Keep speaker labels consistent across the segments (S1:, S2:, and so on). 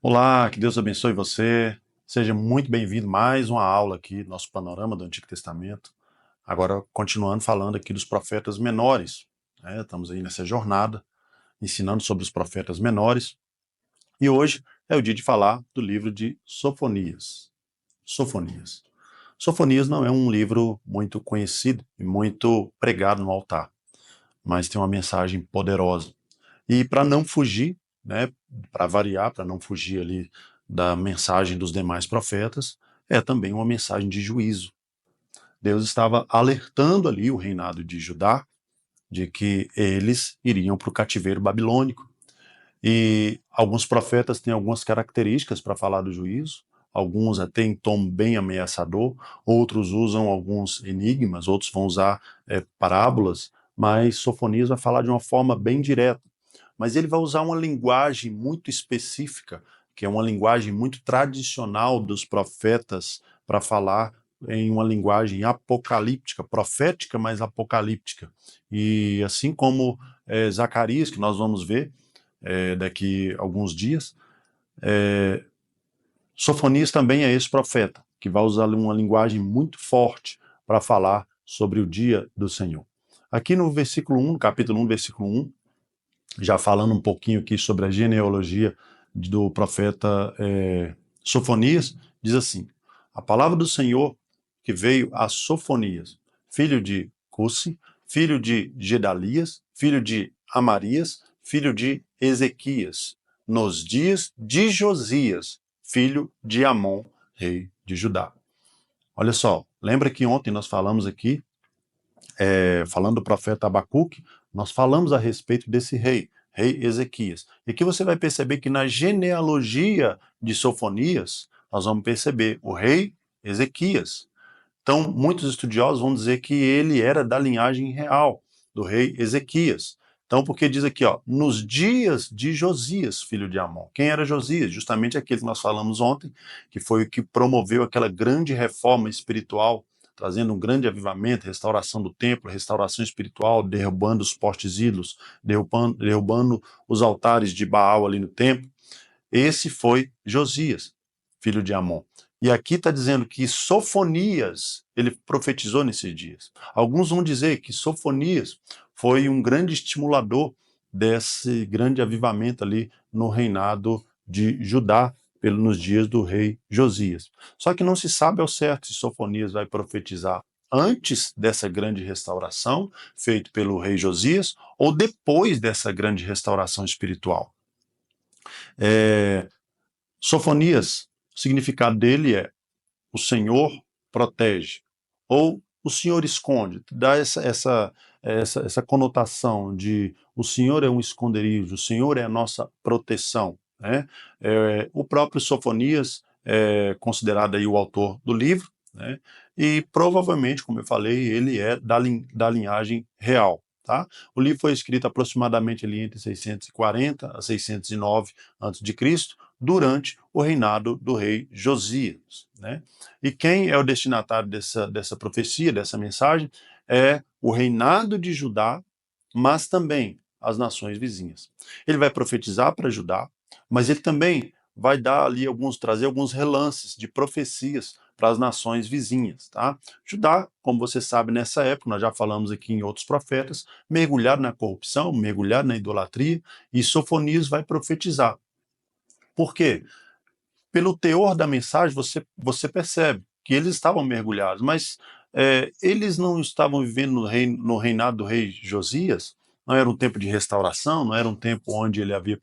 S1: Olá, que Deus abençoe você. Seja muito bem-vindo a mais uma aula aqui, nosso panorama do Antigo Testamento. Agora, continuando falando aqui dos profetas menores. Estamos aí nessa jornada, ensinando sobre os profetas menores. E hoje é o dia de falar do livro de Sofonias. Sofonias. Sofonias não é um livro muito conhecido e muito pregado no altar, mas tem uma mensagem poderosa. E para não fugir, né, para variar, para não fugir ali da mensagem dos demais profetas, é também uma mensagem de juízo. Deus estava alertando ali o reinado de Judá de que eles iriam para o cativeiro babilônico. E alguns profetas têm algumas características para falar do juízo, alguns até em tom bem ameaçador, outros usam alguns enigmas, outros vão usar parábolas, mas Sofonias vai falar de uma forma bem direta. Mas ele vai usar uma linguagem muito específica, que é uma linguagem muito tradicional dos profetas, para falar em uma linguagem apocalíptica, profética, mas apocalíptica. E assim como Zacarias, que nós vamos ver daqui a alguns dias, Sofonias também é esse profeta, que vai usar uma linguagem muito forte para falar sobre o dia do Senhor. Aqui no versículo 1, capítulo 1, versículo 1, já falando um pouquinho aqui sobre a genealogia do profeta Sofonias, diz assim: a palavra do Senhor que veio a Sofonias, filho de Cusi, filho de Gedalias, filho de Amarias, filho de Ezequias, nos dias de Josias, filho de Amon, rei de Judá. Olha só, lembra que ontem nós falamos aqui, falando do profeta Abacuque, nós falamos a respeito desse rei, rei Ezequias. E aqui você vai perceber que na genealogia de Sofonias, nós vamos perceber o rei Ezequias. Então, muitos estudiosos vão dizer que ele era da linhagem real do rei Ezequias. Então, porque diz aqui, ó, nos dias de Josias, filho de Amon. Quem era Josias? Justamente aquele que nós falamos ontem, que foi o que promoveu aquela grande reforma espiritual, trazendo um grande avivamento, restauração do templo, restauração espiritual, derrubando os postes ídolos, derrubando os altares de Baal ali no templo. Esse foi Josias, filho de Amon. E aqui está dizendo que Sofonias, ele profetizou nesses dias. Alguns vão dizer que Sofonias foi um grande estimulador desse grande avivamento ali no reinado de Judá, nos dias do rei Josias. Só que não se sabe ao certo se Sofonias vai profetizar antes dessa grande restauração, feita pelo rei Josias, ou depois dessa grande restauração espiritual. Sofonias, o significado dele é o Senhor protege, ou o Senhor esconde, dá essa conotação de o Senhor é um esconderijo, o Senhor é a nossa proteção. Né? O próprio Sofonias é considerado aí o autor do livro, né? E provavelmente, como eu falei, ele é da linhagem real. Tá? O livro foi escrito aproximadamente ali entre 640 a 609 a.C., durante o reinado do rei Josias. Né? E quem é o destinatário dessa profecia, dessa mensagem? É o reinado de Judá, mas também as nações vizinhas. Ele vai profetizar para Judá, mas ele também vai dar ali trazer alguns relances de profecias para as nações vizinhas, tá? Judá, como você sabe, nessa época, nós já falamos aqui em outros profetas, mergulhado na corrupção, mergulhado na idolatria, e Sofonias vai profetizar. Por quê? Pelo teor da mensagem, você percebe que eles estavam mergulhados, mas eles não estavam vivendo no reinado do rei Josias. Não era um tempo de restauração, não era um tempo onde ele havia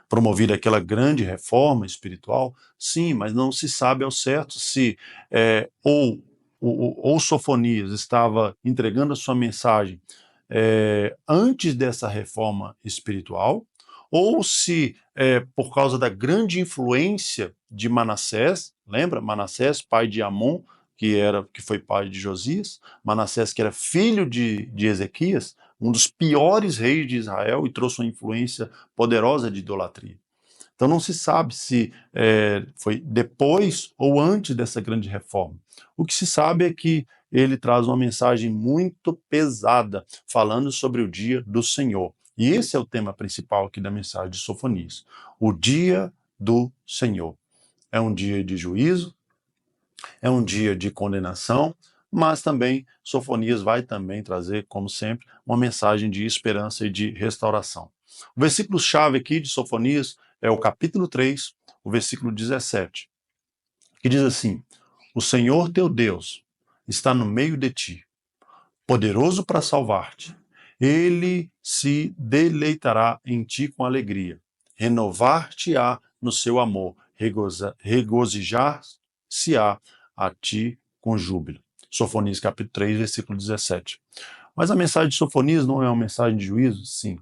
S1: promovido aquela grande reforma espiritual. Sim, mas não se sabe ao certo se ou Sofonias estava entregando a sua mensagem antes dessa reforma espiritual, ou se por causa da grande influência de Manassés, lembra? Manassés, pai de Amon, que foi pai de Josias, Manassés, que era filho de Ezequias, um dos piores reis de Israel, e trouxe uma influência poderosa de idolatria. Então não se sabe se foi depois ou antes dessa grande reforma. O que se sabe é que ele traz uma mensagem muito pesada, falando sobre o dia do Senhor. E esse é o tema principal aqui da mensagem de Sofonias. O dia do Senhor. É um dia de juízo, é um dia de condenação, mas também Sofonias vai também trazer, como sempre, uma mensagem de esperança e de restauração. O versículo-chave aqui de Sofonias é o capítulo 3, o versículo 17, que diz assim: O Senhor teu Deus está no meio de ti, poderoso para salvar-te. Ele se deleitará em ti com alegria, renovar-te-á no seu amor, regozijar-se-á a ti com júbilo. Sofonias capítulo 3, versículo 17. Mas a mensagem de Sofonias não é uma mensagem de juízo? Sim.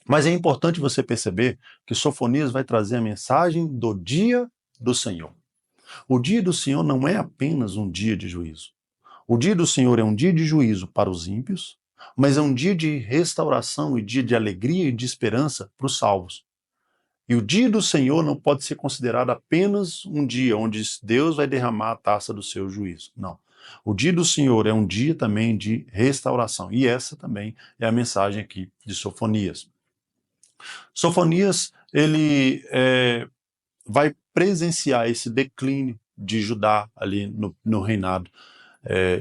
S1: Mas é importante você perceber que Sofonias vai trazer a mensagem do dia do Senhor. O dia do Senhor não é apenas um dia de juízo. O dia do Senhor é um dia de juízo para os ímpios, mas é um dia de restauração e dia de alegria e de esperança para os salvos. E o dia do Senhor não pode ser considerado apenas um dia onde Deus vai derramar a taça do seu juízo. Não. O dia do Senhor é um dia também de restauração. E essa também é a mensagem aqui de Sofonias. Sofonias, ele vai presenciar esse declínio de Judá ali no reinado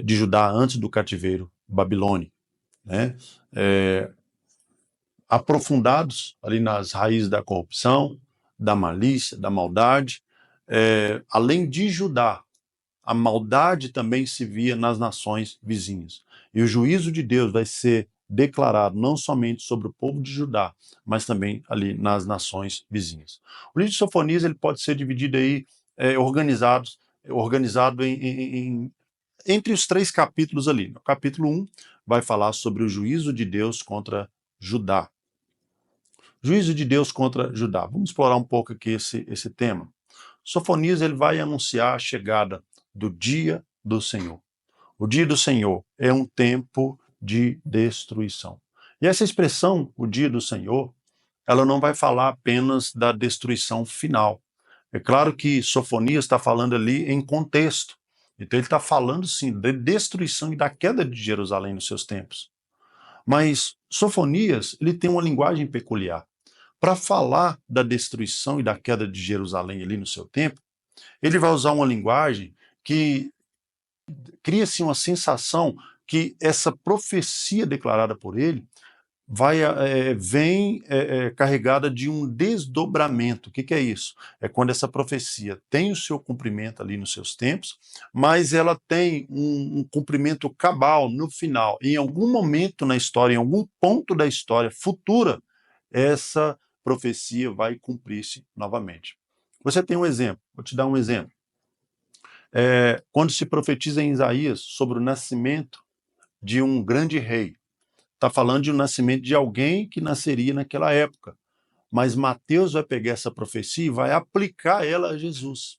S1: de Judá antes do cativeiro babilônico, né? Aprofundados ali nas raízes da corrupção, da malícia, da maldade. Além de Judá, a maldade também se via nas nações vizinhas. E o juízo de Deus vai ser declarado não somente sobre o povo de Judá, mas também ali nas nações vizinhas. O livro de Sofonias ele pode ser dividido aí, organizado entre os 3 capítulos ali. No capítulo 1 vai falar sobre o juízo de Deus contra Judá. Juízo de Deus contra Judá. Vamos explorar um pouco aqui esse tema. Sofonias ele vai anunciar a chegada do dia do Senhor. O dia do Senhor é um tempo de destruição. E essa expressão, o dia do Senhor, ela não vai falar apenas da destruição final. É claro que Sofonias está falando ali em contexto. Então ele está falando, sim, da destruição e da queda de Jerusalém nos seus tempos. Mas Sofonias, ele tem uma linguagem peculiar. Para falar da destruição e da queda de Jerusalém ali no seu tempo, ele vai usar uma linguagem que cria-se uma sensação que essa profecia declarada por ele vem carregada de um desdobramento. O que é isso? É quando essa profecia tem o seu cumprimento ali nos seus tempos, mas ela tem um cumprimento cabal no final. Em algum momento na história, em algum ponto da história futura, essa profecia vai cumprir-se novamente. Você tem um exemplo, vou te dar um exemplo. Quando se profetiza em Isaías sobre o nascimento de um grande rei, está falando de um nascimento de alguém que nasceria naquela época. Mas Mateus vai pegar essa profecia e vai aplicar ela a Jesus.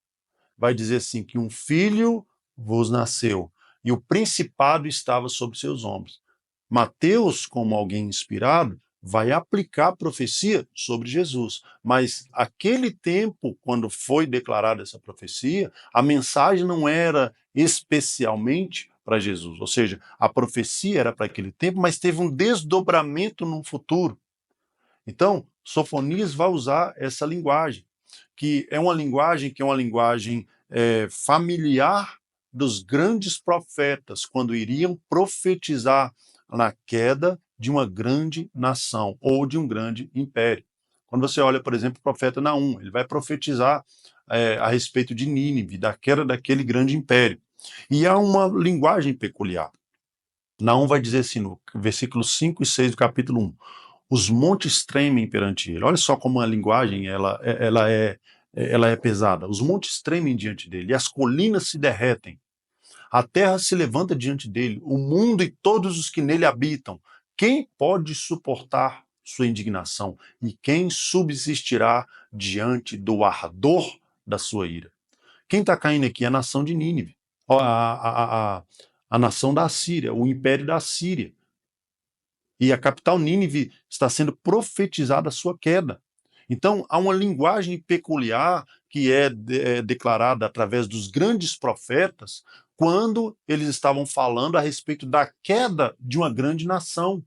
S1: Vai dizer assim, que um filho vos nasceu e o principado estava sobre seus ombros. Mateus, como alguém inspirado, vai aplicar a profecia sobre Jesus. Mas aquele tempo, quando foi declarada essa profecia, a mensagem não era especialmente para Jesus. Ou seja, a profecia era para aquele tempo, mas teve um desdobramento no futuro. Então, Sofonias vai usar essa linguagem, que é uma linguagem familiar dos grandes profetas, quando iriam profetizar na queda de uma grande nação ou de um grande império. Quando você olha, por exemplo, o profeta Naum, ele vai profetizar a respeito de Nínive, da queda daquele grande império. E há uma linguagem peculiar. Naum vai dizer assim, no versículos 5 e 6 do capítulo 1, os montes tremem perante ele. Olha só como a linguagem ela é pesada. Os montes tremem diante dele, e as colinas se derretem. A terra se levanta diante dele, o mundo e todos os que nele habitam. Quem pode suportar sua indignação? E quem subsistirá diante do ardor da sua ira? Quem está caindo aqui é a nação de Nínive, a nação da Assíria, o império da Assíria. E a capital Nínive está sendo profetizada a sua queda. Então, há uma linguagem peculiar que é declarada através dos grandes profetas quando eles estavam falando a respeito da queda de uma grande nação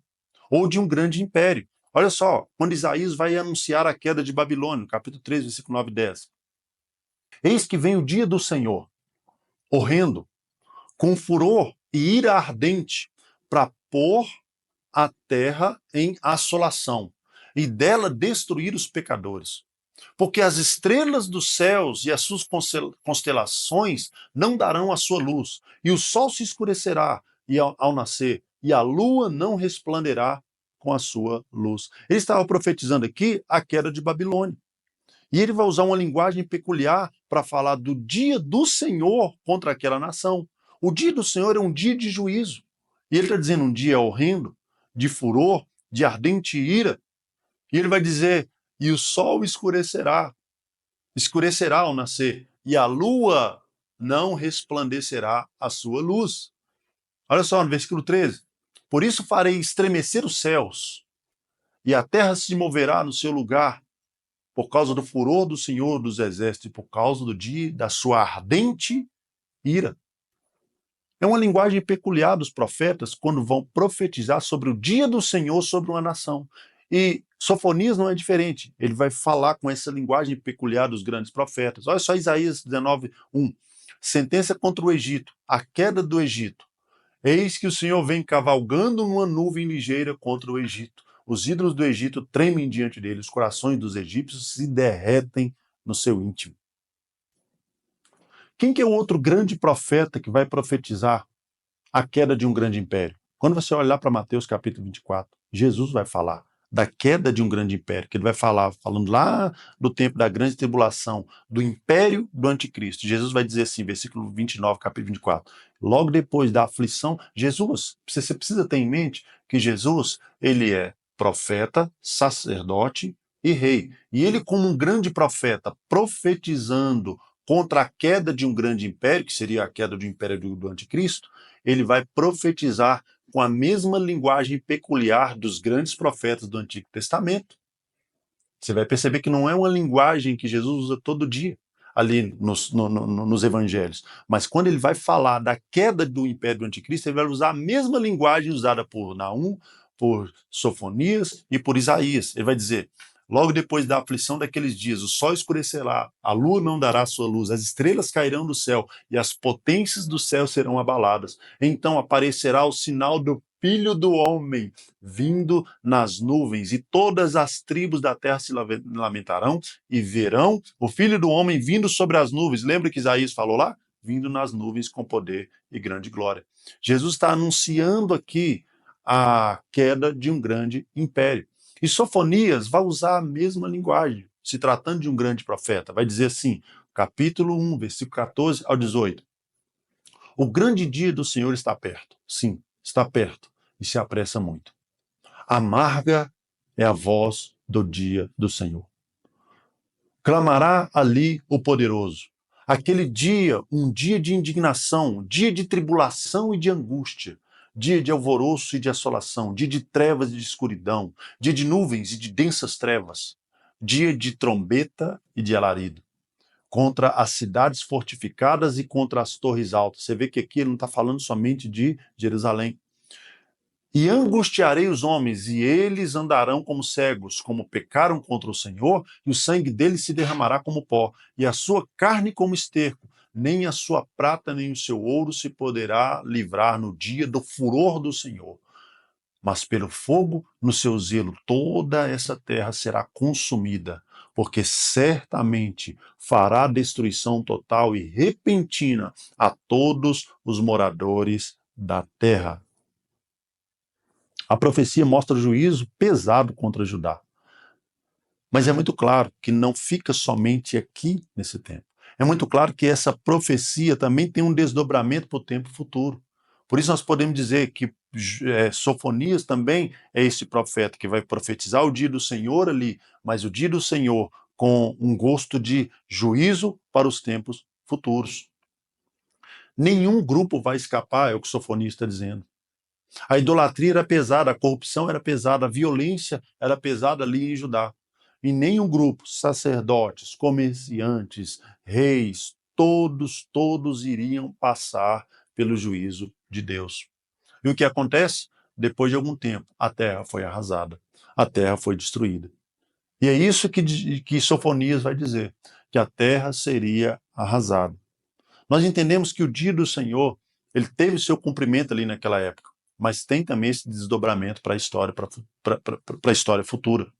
S1: ou de um grande império. Olha só, quando Isaías vai anunciar a queda de Babilônia, capítulo 3, versículo 9 e 10. Eis que vem o dia do Senhor, horrendo, com furor e ira ardente, para pôr a terra em assolação e dela destruir os pecadores. Porque as estrelas dos céus e as suas constelações não darão a sua luz, e o sol se escurecerá ao nascer, e a lua não resplanderá com a sua luz. Ele estava profetizando aqui a queda de Babilônia. E ele vai usar uma linguagem peculiar para falar do dia do Senhor contra aquela nação. O dia do Senhor é um dia de juízo. E ele está dizendo um dia horrendo, de furor, de ardente ira. E ele vai dizer: e o sol escurecerá, escurecerá ao nascer, e a lua não resplandecerá a sua luz. Olha só, no versículo 13. Por isso farei estremecer os céus, e a terra se moverá no seu lugar, por causa do furor do Senhor dos Exércitos e por causa do dia da sua ardente ira. É uma linguagem peculiar dos profetas quando vão profetizar sobre o dia do Senhor sobre uma nação. E Sofonias não é diferente. Ele vai falar com essa linguagem peculiar dos grandes profetas. Olha só Isaías 19, 1. Sentença contra o Egito, a queda do Egito. Eis que o Senhor vem cavalgando numa nuvem ligeira contra o Egito. Os ídolos do Egito tremem diante dele, os corações dos egípcios se derretem no seu íntimo. Quem que é o outro grande profeta que vai profetizar a queda de um grande império? Quando você olhar para Mateus capítulo 24, Jesus vai falar da queda de um grande império, que ele vai falar, falando lá do tempo da grande tribulação, do império do anticristo. Jesus vai dizer assim, versículo 29, capítulo 24, logo depois da aflição, Jesus, você precisa ter em mente que Jesus, ele é profeta, sacerdote e rei. E ele, como um grande profeta, profetizando contra a queda de um grande império, que seria a queda do império do anticristo, ele vai profetizar com a mesma linguagem peculiar dos grandes profetas do Antigo Testamento. Você vai perceber que não é uma linguagem que Jesus usa todo dia ali nos evangelhos, mas quando ele vai falar da queda do império do anticristo, ele vai usar a mesma linguagem usada por Naum, por Sofonias e por Isaías. Ele vai dizer: logo depois da aflição daqueles dias, o sol escurecerá, a lua não dará sua luz, as estrelas cairão do céu e as potências do céu serão abaladas. Então aparecerá o sinal do Filho do Homem vindo nas nuvens, e todas as tribos da terra se lamentarão e verão o Filho do Homem vindo sobre as nuvens. Lembra que Isaías falou lá? Vindo nas nuvens com poder e grande glória. Jesus está anunciando aqui a queda de um grande império. E Sofonias vai usar a mesma linguagem, se tratando de um grande profeta. Vai dizer assim, capítulo 1, versículo 14 ao 18. O grande dia do Senhor está perto. Sim, está perto e se apressa muito. Amarga é a voz do dia do Senhor. Clamará ali o poderoso. Aquele dia, um dia de indignação, dia de tribulação e de angústia, dia de alvoroço e de assolação, dia de trevas e de escuridão, dia de nuvens e de densas trevas, dia de trombeta e de alarido, contra as cidades fortificadas e contra as torres altas. Você vê que aqui ele não está falando somente de Jerusalém. E angustiarei os homens, e eles andarão como cegos, como pecaram contra o Senhor, e o sangue deles se derramará como pó, e a sua carne como esterco. Nem a sua prata nem o seu ouro se poderá livrar no dia do furor do Senhor. Mas pelo fogo, no seu zelo, toda essa terra será consumida, porque certamente fará destruição total e repentina a todos os moradores da terra. A profecia mostra juízo pesado contra Judá. Mas é muito claro que não fica somente aqui nesse tempo. É muito claro que essa profecia também tem um desdobramento para o tempo futuro. Por isso nós podemos dizer que Sofonias também é esse profeta que vai profetizar o dia do Senhor ali, mas o dia do Senhor com um gosto de juízo para os tempos futuros. Nenhum grupo vai escapar, é o que Sofonias está dizendo. A idolatria era pesada, a corrupção era pesada, a violência era pesada ali em Judá. E nenhum grupo, sacerdotes, comerciantes, reis, todos iriam passar pelo juízo de Deus. E o que acontece? Depois de algum tempo, a terra foi arrasada. a terra foi destruída. E é isso que Sofonias vai dizer, que a terra seria arrasada. Nós entendemos que o dia do Senhor, ele teve seu cumprimento ali naquela época, mas tem também esse desdobramento para a história futura.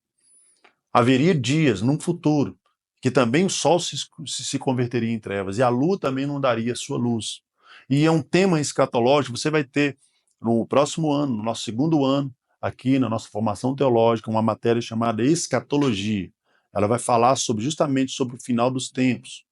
S1: Haveria dias num futuro que também o sol se converteria em trevas e a lua também não daria sua luz. E é um tema escatológico, você vai ter no próximo ano, no nosso segundo ano, aqui na nossa formação teológica, uma matéria chamada escatologia. Ela vai falar justamente sobre o final dos tempos,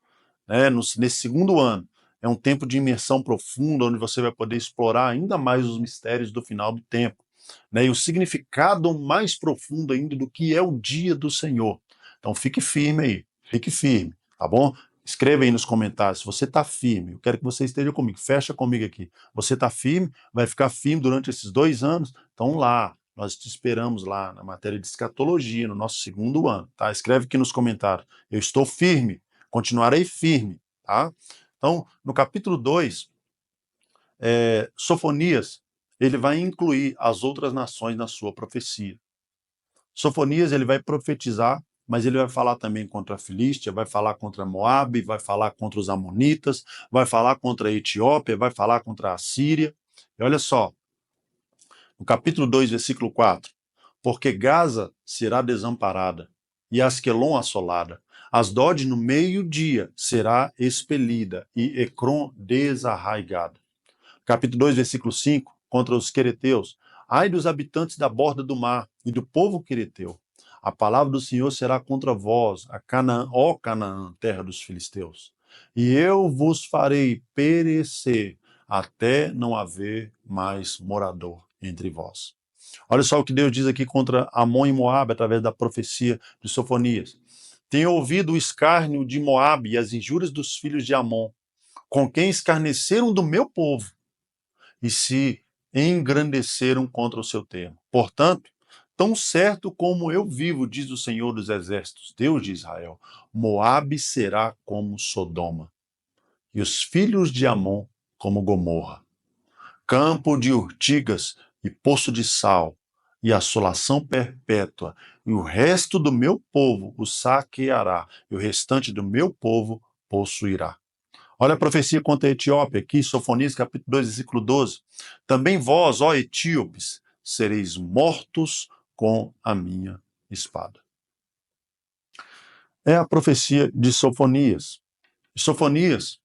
S1: né? Nesse segundo ano. É um tempo de imersão profunda, onde você vai poder explorar ainda mais os mistérios do final do tempo, né? E o significado mais profundo ainda do que é o dia do Senhor. Então fique firme aí, fique firme, tá bom? Escreva aí nos comentários se você está firme. Eu quero que você esteja comigo, fecha comigo aqui. Você está firme, vai ficar firme durante esses 2 anos? Então lá, nós te esperamos lá na matéria de escatologia, no nosso segundo ano, tá? Escreve aqui nos comentários. Eu estou firme, continuarei firme, tá? Então, no capítulo 2, Sofonias, ele vai incluir as outras nações na sua profecia. Sofonias, ele vai profetizar, mas ele vai falar também contra a Filístia, vai falar contra Moabe, vai falar contra os Amonitas, vai falar contra a Etiópia, vai falar contra a Síria. E olha só, no capítulo 2, versículo 4, porque Gaza será desamparada e Asquelon assolada. Asdod no meio-dia será expelida e Ecrom desarraigada. Capítulo 2, versículo 5, contra os quereteus. Ai dos habitantes da borda do mar e do povo quereteu. A palavra do Senhor será contra vós, a Canaã, ó Canaã, terra dos filisteus. E eu vos farei perecer até não haver mais morador entre vós. Olha só o que Deus diz aqui contra Amon e Moabe através da profecia de Sofonias. Tenho ouvido o escárnio de Moabe e as injúrias dos filhos de Amon, com quem escarneceram do meu povo e se engrandeceram contra o seu termo. Portanto, tão certo como eu vivo, diz o Senhor dos Exércitos, Deus de Israel, Moabe será como Sodoma, e os filhos de Amon como Gomorra. Campo de urtigas e poço de sal, e assolação perpétua, e o resto do meu povo o saqueará, e o restante do meu povo possuirá. Olha a profecia contra a Etiópia, aqui, Sofonias, capítulo 2, versículo 12. Também vós, ó etíopes, sereis mortos com a minha espada. É a profecia de Sofonias. Sofonias,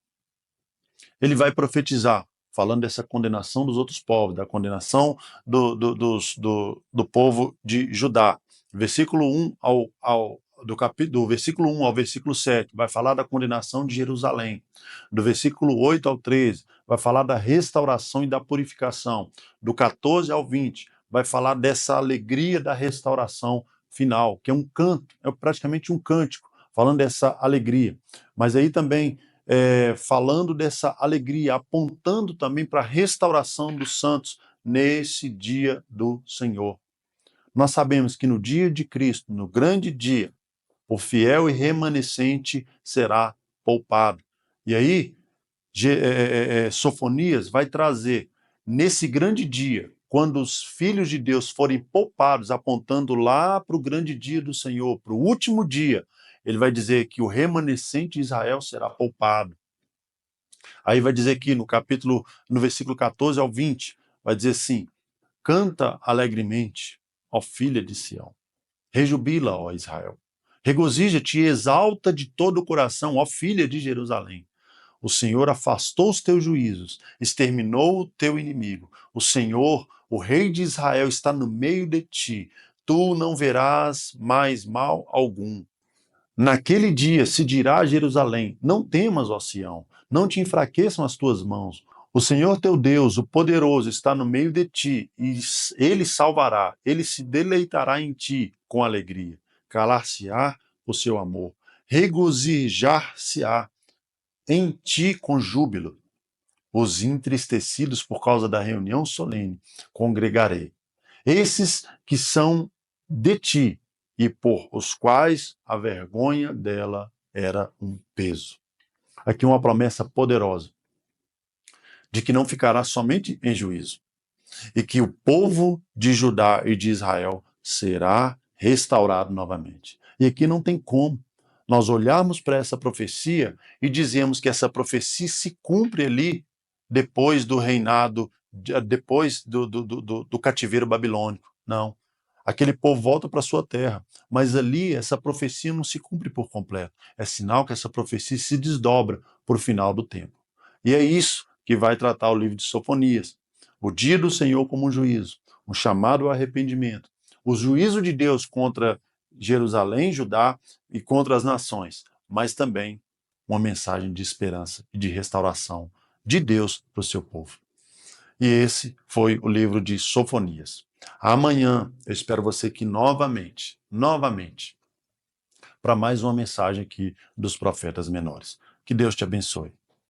S1: ele vai profetizar, falando dessa condenação dos outros povos, da condenação do povo de Judá. Versículo 1 do versículo 1 ao versículo 7, vai falar da condenação de Jerusalém. Do versículo 8 ao 13, vai falar da restauração e da purificação. Do 14 ao 20, vai falar dessa alegria da restauração final, que é um canto, é praticamente um cântico, falando dessa alegria. Mas aí também falando dessa alegria, apontando também para a restauração dos santos nesse dia do Senhor. Nós sabemos que no dia de Cristo, no grande dia, o fiel e remanescente será poupado. E aí, Sofonias vai trazer, nesse grande dia, quando os filhos de Deus forem poupados, apontando lá para o grande dia do Senhor, para o último dia, ele vai dizer que o remanescente de Israel será poupado. Aí vai dizer aqui no versículo 14 ao 20, vai dizer assim: canta alegremente, ó filha de Sião. Rejubila, ó Israel. Regozija-te e exalta de todo o coração, ó filha de Jerusalém. O Senhor afastou os teus juízos, exterminou o teu inimigo. O Senhor, o Rei de Israel, está no meio de ti. Tu não verás mais mal algum. Naquele dia se dirá a Jerusalém: não temas, ó Sião, não te enfraqueçam as tuas mãos. O Senhor teu Deus, o poderoso, está no meio de ti, e ele salvará, ele se deleitará em ti com alegria. Calar-se-á o seu amor, regozijar-se-á em ti com júbilo. Os entristecidos por causa da reunião solene congregarei. Esses que são de ti, e por os quais a vergonha dela era um peso. Aqui uma promessa poderosa de que não ficará somente em juízo, e que o povo de Judá e de Israel será restaurado novamente. E aqui não tem como nós olharmos para essa profecia e dizemos que essa profecia se cumpre ali depois do reinado, depois do cativeiro babilônico. Não. Aquele povo volta para sua terra, mas ali essa profecia não se cumpre por completo. É sinal que essa profecia se desdobra por final do tempo. E é isso que vai tratar o livro de Sofonias. O dia do Senhor como um juízo, um chamado ao arrependimento, o juízo de Deus contra Jerusalém, Judá e contra as nações, mas também uma mensagem de esperança e de restauração de Deus para o seu povo. E esse foi o livro de Sofonias. Amanhã eu espero você aqui novamente, para mais uma mensagem aqui dos profetas menores. Que Deus te abençoe.